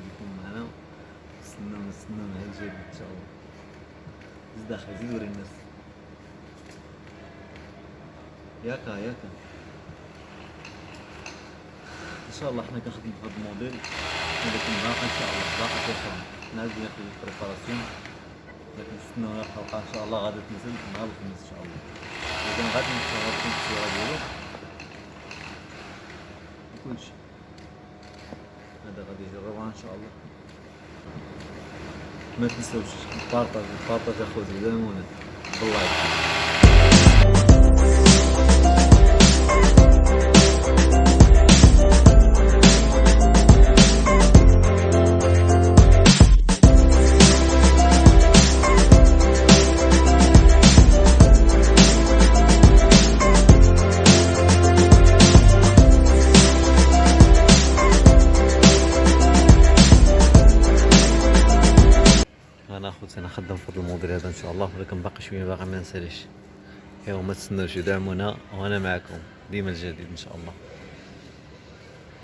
بكم معنا. نستناو نهار الجاي ان شاء الله. زيد اخي زيد وري الناس. ياك ان شاء الله حنا كنخدمو في هاد الموديل، ولكن باقا ان شاء الله باقا كيخدم. نعاود ناخد البريباراسيون، لكن نستناو الحلقه ان شاء الله غادي تنزل نهار الخميس ان شاء الله. اذا غادي نصوركم التصويره ديالو وكلشي. هذا غادي يجربها ان شاء الله. ما تنساوش بارطاج اخوتي دائما باللايك. انا اخوتي انا خدام في هذا الموديل هذا ان شاء الله، ولكن باقي شويه باقي ما نساليش. ايوا ما تستناوش، دعمونا وانا معكم ديما الجديد ان شاء الله.